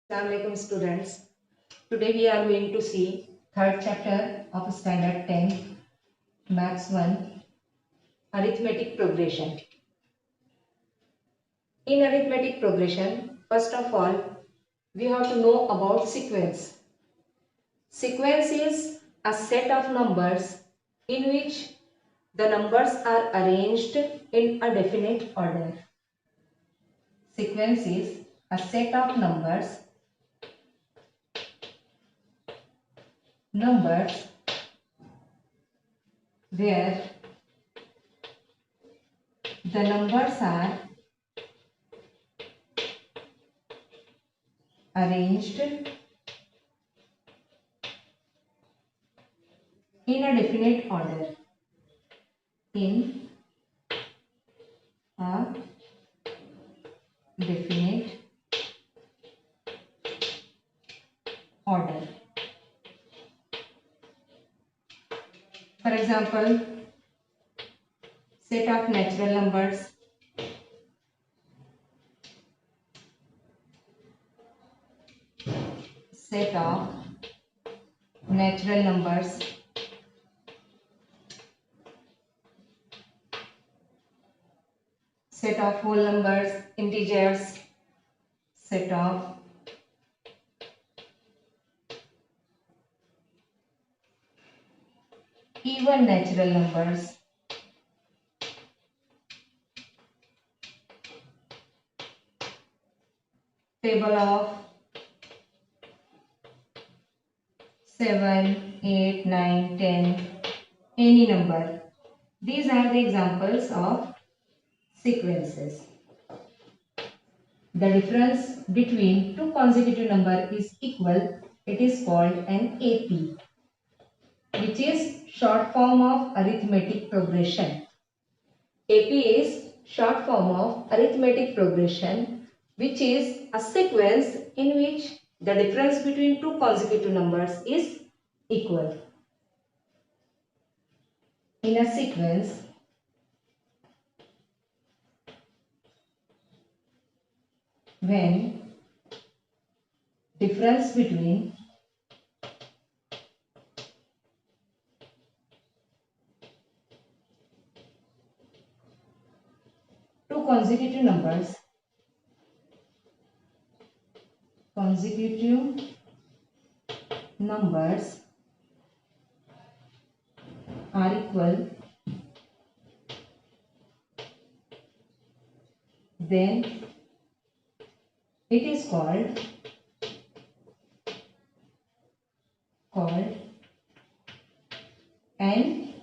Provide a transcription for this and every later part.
Assalamualaikum students. Today we are going to see third chapter of standard 10 maths 1 arithmetic progression. In arithmetic progression, first of all we have to know about sequence. Sequence is a set of numbers in which the numbers are arranged in a definite order. Sequence is a set of numbers where the numbers are arranged in a definite order. In a definite order. For example, set of natural numbers. Set of natural numbers. Set of whole numbers, integers. Set of even natural numbers. Table of 7, 8, 9, 10, any number. These are the examples of sequences. The difference between two consecutive numbers is equal. It is called an AP, which is short form of arithmetic progression. AP is short form of arithmetic progression, which is a sequence in which the difference between two consecutive numbers is equal. In a sequence, when difference between two consecutive numbers are equal, then it is called an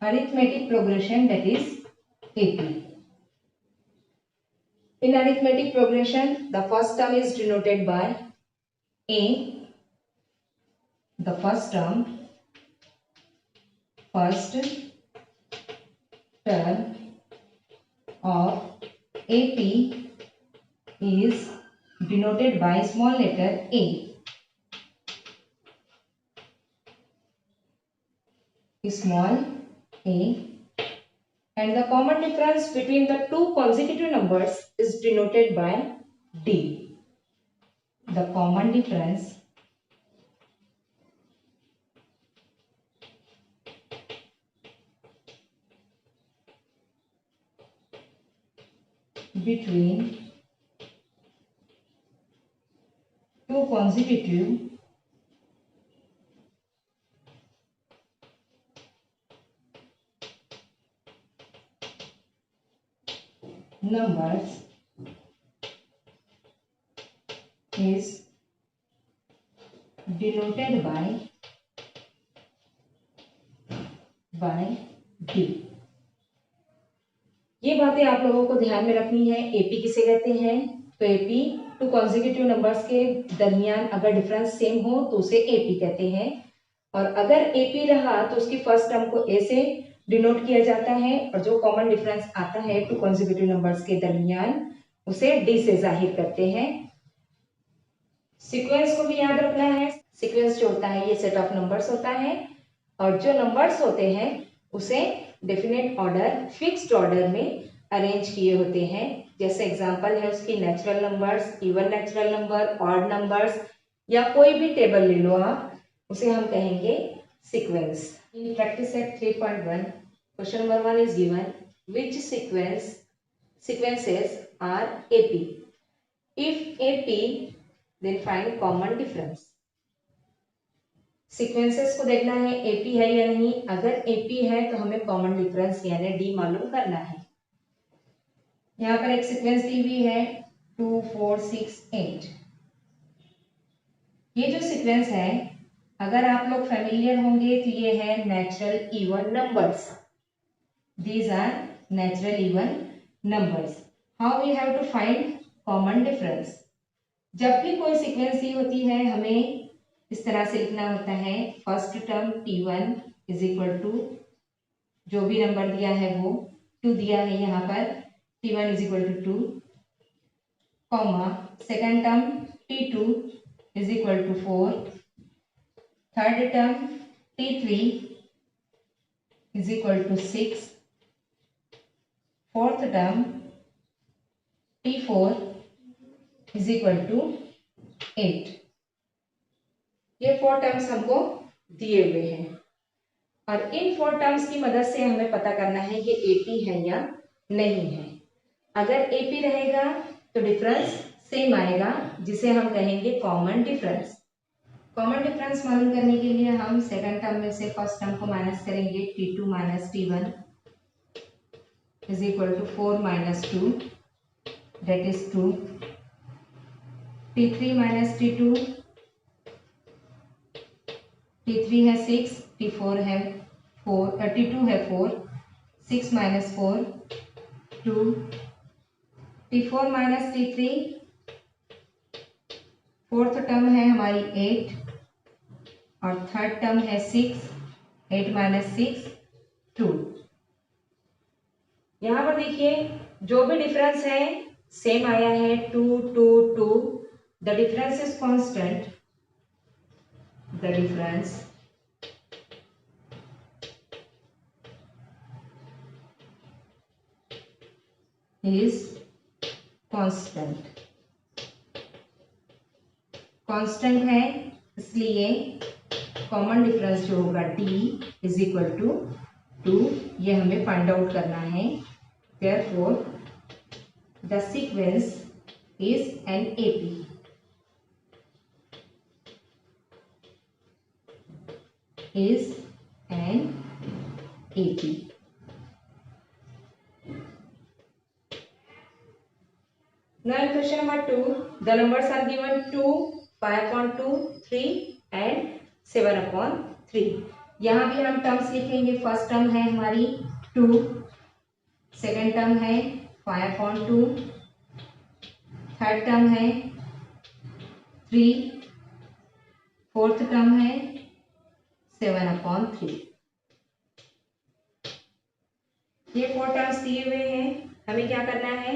arithmetic progression, that is AP. In arithmetic progression, the first term is denoted by A. The first term of AP is denoted by small letter a. Small a. And the common difference between the two consecutive numbers is denoted by D. The common difference between two consecutive numbers is denoted by D. ये बातें आप लोगों को ध्यान में रखनी है। AP किसे कहते हैं? तो एपी टू कॉन्जिक्यूटिव नंबर्स के दरमियान अगर डिफरेंस सेम हो तो उसे एपी कहते हैं, और अगर एपी रहा तो उसकी फर्स्ट टर्म को ए से डिनोट किया जाता है, और जो कॉमन डिफरेंस आता है टू कॉन्जिक्यूटिव नंबर्स के दरमियान उसे डी से जाहिर करते हैं। सीक्वेंस को भी याद रखना है। सीक्वेंस जो होता है ये सेट ऑफ नंबर्स होता है, और जो नंबर्स होते हैं उसे डेफिनेट ऑर्डर, फिक्स्ड ऑर्डर में अरेंज किए होते हैं। जैसे एग्जांपल है उसकी natural numbers, even natural number, odd numbers, या कोई भी टेबल ले लो आप, उसे हम कहेंगे sequence. In practice set 3.1 question number 1 is given, which sequences are AP? If AP, then find common difference. Sequences को देखना है एपी है या नहीं। अगर एपी है तो हमें कॉमन डिफरेंस यानी डी मालूम करना है। यहाँ पर एक सीक्वेंस दी हुई है 2 4 6 8। ये जो सीक्वेंस है, अगर आप लोग फेमिलियर होंगे तो ये है natural even numbers. These are natural even numbers. How we have to find common difference? जब भी कोई सीक्वेंस दी होती है हमें इस तरह से लिखना होता है, first term T1 is equal to जो भी नंबर दिया है वो 2 दिया है यहाँ पर, T1 is equal to 2, comma second term T2 is equal to 4, third term T3 is equal to 6, fourth term T4 is equal to 8। ये 4 टर्म्स हमको दिए हुए हैं और इन 4 टर्म्स की मदद से हमें पता करना है कि एपी है या नहीं है। अगर एपी रहेगा तो डिफरेंस सेम आएगा, जिसे हम कहेंगे कॉमन डिफरेंस। कॉमन डिफरेंस मालूम करने के लिए हम सेकंड टर्म में से फर्स्ट टर्म को माइनस करेंगे। T2 minus T1 is equal to 4 minus 2 that is 2, T3 minus T2, T3 है 6, T4 है 4, T2 है 4, 6 minus 4 2, T4 minus T3, fourth term है हमारी 8 और थर्ड टर्म है 6, 8 माइनस 6 2। यहाँ पर देखिए जो भी डिफरेंस है सेम आया है 2 2 2। The difference is constant, the difference is constant। Constant है इसलिए कॉमन डिफरेंस जो होगा d इज इक्वल टू 2, ये हमें फाइंड आउट करना है। therefore the sequence is an AP। is an AP। Now in question number 2, the numbers are given 2, 5/2, 3 and 7/3। यहाँ भी हम टर्म्स लिखेंगे। फर्स्ट टर्म है हमारी 2, सेकेंड टर्म है 5/2, थर्ड टर्म है 3, फोर्थ टर्म है 7/3। ये 4 टर्म्स दिए हुए हैं, हमें क्या करना है,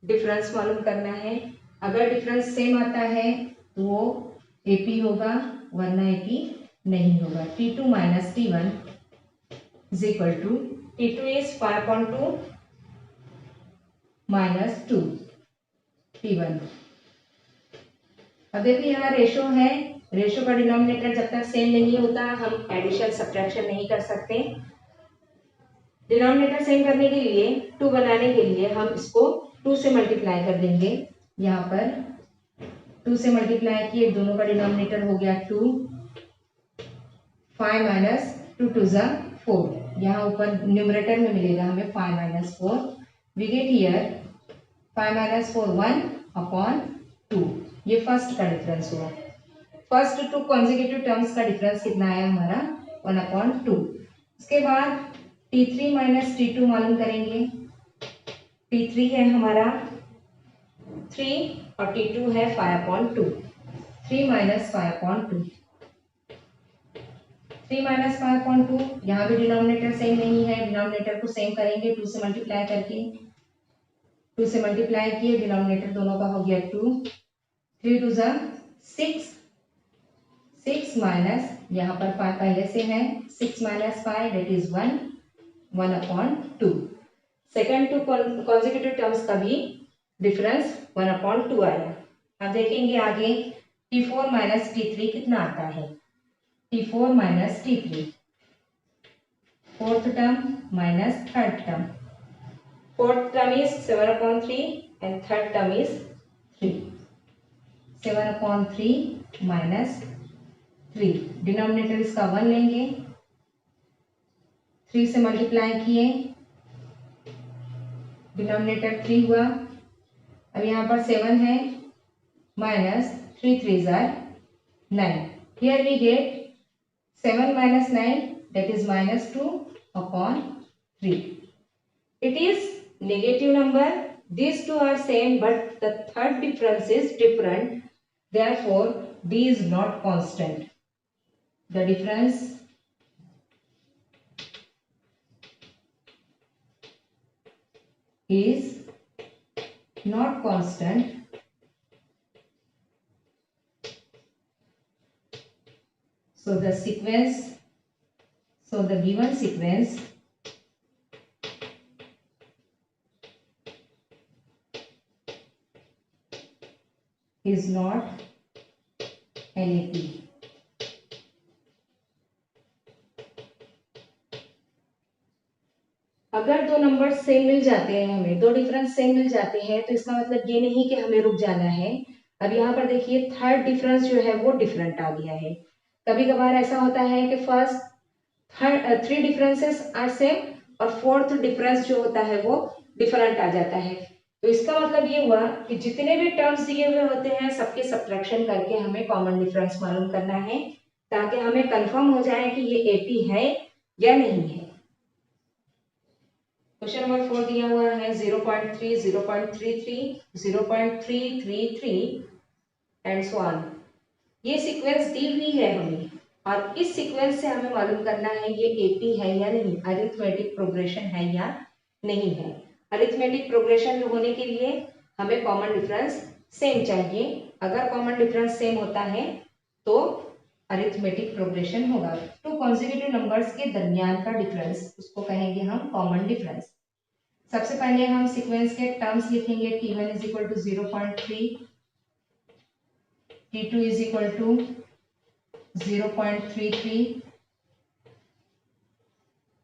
डिफरेंस मालूम करना है। अगर डिफरेंस सेम आता है तो वो एपी होगा, वरना एपी नहीं होगा। T2 minus T1 is equal to, T2 is 5/2 minus 2 T1। अब देखिए यहाँ रेशो है, रेशो का डिनोमिनेटर जब तक सेम नहीं होता हम एडिशन सब्ट्रैक्शन नहीं कर सकते। डिनोमिनेटर सेम करने के लिए 2 बनाने के लिए हम इसको 2 से मल्टीप्लाई कर देंगे। यहाँ पर 2 से मल्टीप्लाई किए, दोनों का डिनोमिनेटर हो गया 2, 5 माइनस 2 2 ज़ा 4। यहाँ ऊपर न्यूमरेटर में मिलेगा हमें 5 minus 4। We get here 5 minus 4 1/2। ये फर्स्ट का डिफरेंस हुआ। फर्स्ट 2 कॉन्जिक्यूटिव टर्म्स का डिफरेंस कितना आया हमारा, 1/2। उसके बाद T3 माइनस T2 मालूम करेंगे। T3 है हमारा 3 और T2 है 5/2। 3 माइनस 5/2, 3 माइनस 5/2। यहाँ भी डिनोमिनेटर सेम नहीं है, डिनोमिनेटर को सेम करेंगे 2 से मल्टीप्लाई करके। 2 से मल्टीप्लाई किए, डिनोमिनेटर दोनों का हो गया 2, 3 2 ज़ा 6, 6 माइनस यहाँ पर 5 पहले से है, 6 minus 5 that is 1/2। Second 2 consecutive terms का भी डिफरेंस 1/2 आया। अब देखेंगे आगे T4 माइनस T3 कितना आता है। T4 minus T3, fourth term minus third term. Fourth term is 7/3 and third term is 3। 7/3 minus 3, denominator इसका 1 लेंगे, 3 से मल्टीप्लाई किए, डिनोमिनेटर 3 हुआ। अब यहाँ पर 7 है, माइनस 3 3 जार 9। Here we get 7 minus 9, that is minus 2/3. It is negative number. These two are same, but the third difference is different. Therefore, D is not constant. The difference is not constant. So the given sequence is not NAP. अगर दो number same मिल जाते हैं, हमें दो difference same मिल जाते हैं, तो इसका मतलब ये नहीं कि हमें रुक जाना है। अब यहाँ पर देखिए थर्ड डिफरेंस जो है वो डिफरेंट आ गया है। कभी कभार ऐसा होता है कि first third 3 differences are same और फोर्थ डिफरेंस जो होता है वो डिफरेंट आ जाता है। तो इसका मतलब ये हुआ कि जितने भी टर्म्स दिए हुए होते हैं सबके सब्ट्रैक्शन करके हमें कॉमन डिफरेंस मालूम करना है, ताकि हमें कंफर्म हो जाए कि ये AP है या नहीं है। क्वेश्चन नंबर 4 दिया हुआ है 0.3, 0.33, 0.333 एंड सो ऑन। ये सीक्वेंस दी हुई है हमें, और इस सीक्वेंस से हमें मालूम करना है ये AP है या नहीं, अरिथमेटिक प्रोग्रेशन है या नहीं है। अरिथमेटिक प्रोग्रेशन होने के लिए हमें कॉमन डिफरेंस सेम चाहिए। अगर कॉमन डिफरेंस सेम होता है तो अरिथमेटिक प्रोग्रेशन होगा। टू कॉन्सेक्यूटिव नंबर्स के दरमियान का डिफरेंस, उसको कहेंगे हम कॉमन डिफरेंस। सबसे पहले हम सीक्वेंस के टर्म्स लिखेंगे। T1 is equal to 0.3, T2 is equal to 0.33,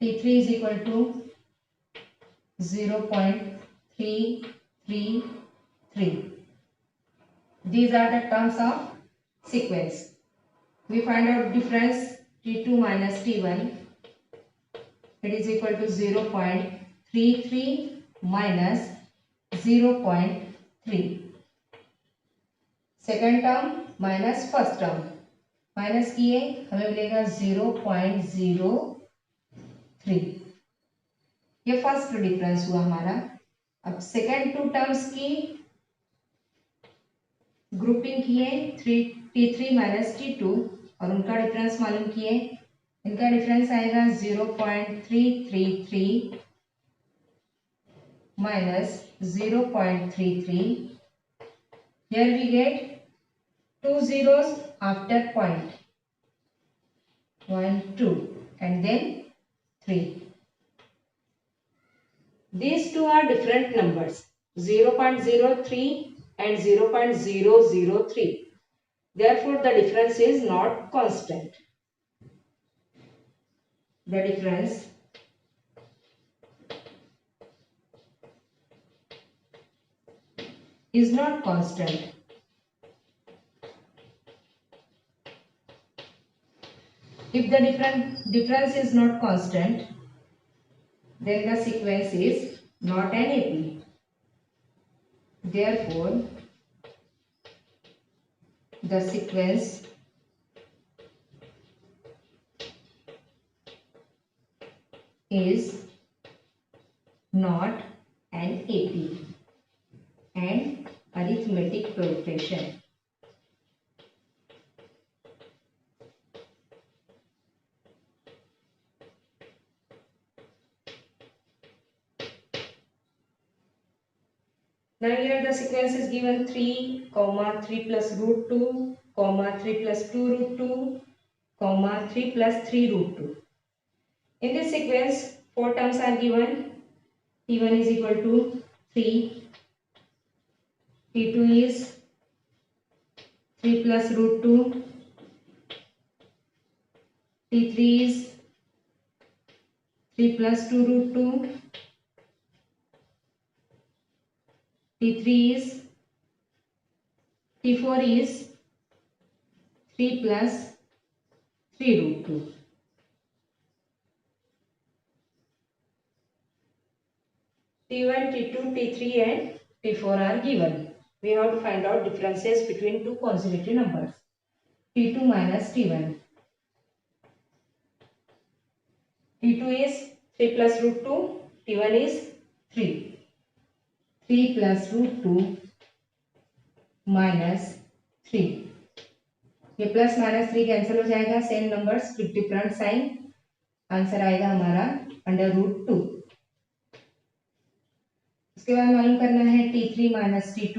T3 is equal to 0.333. These are the terms of sequence. We find out difference T2 minus T1. It is equal to 0.33 minus 0.3. Second term minus first term. Minus किए हमें मिलेगा 0.03। ये first difference हुआ हमारा। अब second to terms की grouping किए, T3 minus T2 और उनका डिफरेंस मालूम किए। इनका डिफरेंस आएगा 0.333 minus 0.33। Here we get 2 zeros after point, 1 2 and then 3. These two are different numbers, 0.03 and 0.003. Therefore the difference is not constant. The difference is not constant. If the difference is not constant, then the sequence is not an AP. Therefore, the sequence is not an AP and arithmetic progression. Now here the sequence is given 3, 3 plus root 2, 3 plus 2 root 2, 3 plus 3 root 2. In this sequence, 4 terms are given. T1 is equal to 3, T2 is 3 plus root 2. T3 is 3 plus 2 root 2. T4 is 3 plus 3 root 2. T1, T2, T3 and T4 are given. We have to find out differences between two consecutive numbers. T2 minus T1. T2 is 3 plus root 2. T1 is 3. 3 plus root 2 minus 3. ये plus minus 3 cancel हो जाएगा. Same numbers with different sign. Answer आएगा हमारा under root 2. उसके बाद मालूम करना है T3 माइनस T2.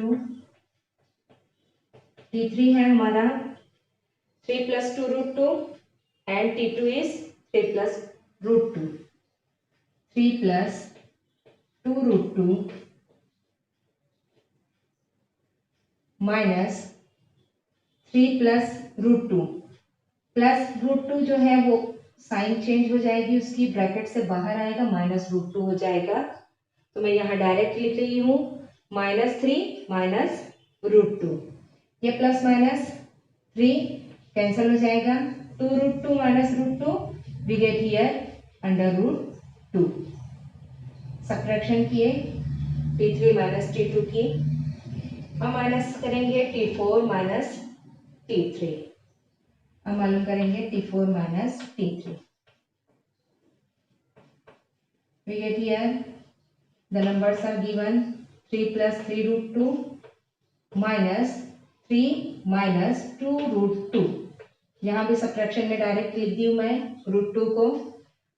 T3 है हमारा 3 plus 2 root 2 and T2 is 3 plus root 2. 3 plus 2 root 2 minus 3 plus root 2. Plus root 2 जो है वो साइन चेंज हो जाएगी उसकी, ब्रैकेट से बाहर आएगा, माइनस रूट 2 हो जाएगा. तो मैं यहाँ डायरेक्ट लिख रही हूँ -3 माइनस रूट 2. ये प्लस माइनस 3 कैंसिल हो जाएगा. 2 root 2 minus root 2 we get here under root 2. Subtraction किए T3 माइनस T2 की. हम माइनस करेंगे T4 माइनस T3. हम मालूम करेंगे T4 minus T3. we get here the numbers are given 3 plus 3 root 2 minus 3 minus 2 root 2. यहाँ भी subtraction में डायरेक्ट लिख दी हूँ मैं रूट 2 को.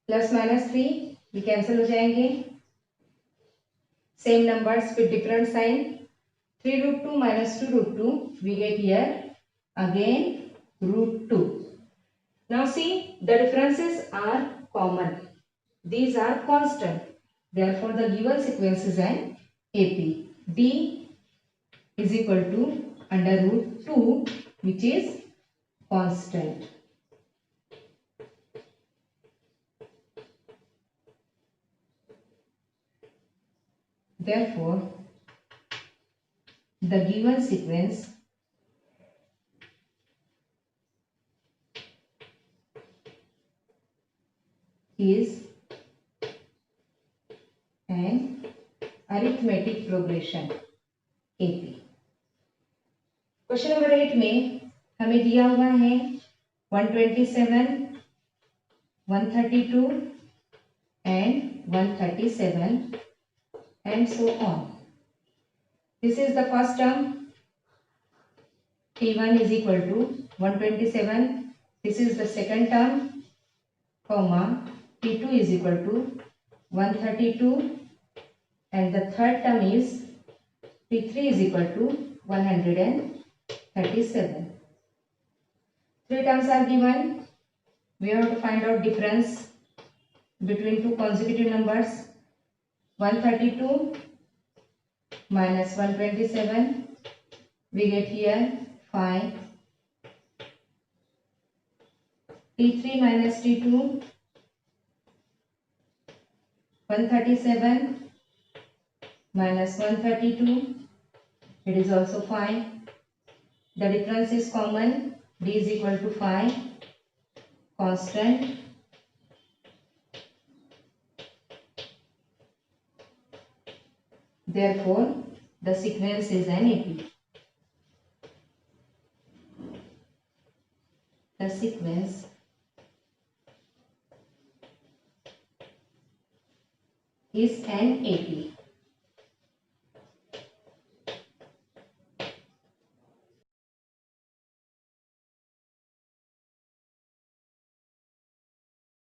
प्लस माइनस 3 ये कैंसिल हो जाएंगे. Same numbers with different sign. 3 root 2 minus 2 root 2 we get here again root 2. Now see, the differences are common. These are constant. Therefore the given sequence is an AP. D is equal to under root 2 which is constant. Therefore the given sequence is an arithmetic progression AP. Question number 8 में हमें दिया हुआ है 127, 132 and 137 and so on. This is the first term. T1 is equal to 127. This is the second term, comma T2 is equal to 132 and the third term is T3 is equal to 137. 3 terms are given. We have to find out difference between two consecutive numbers. 132 minus 127 we get here 5. T3 minus T2 137 minus 132 it is also 5. The difference is common. D is equal to 5. Constant. Therefore the sequence is an AP. The sequence is an AP.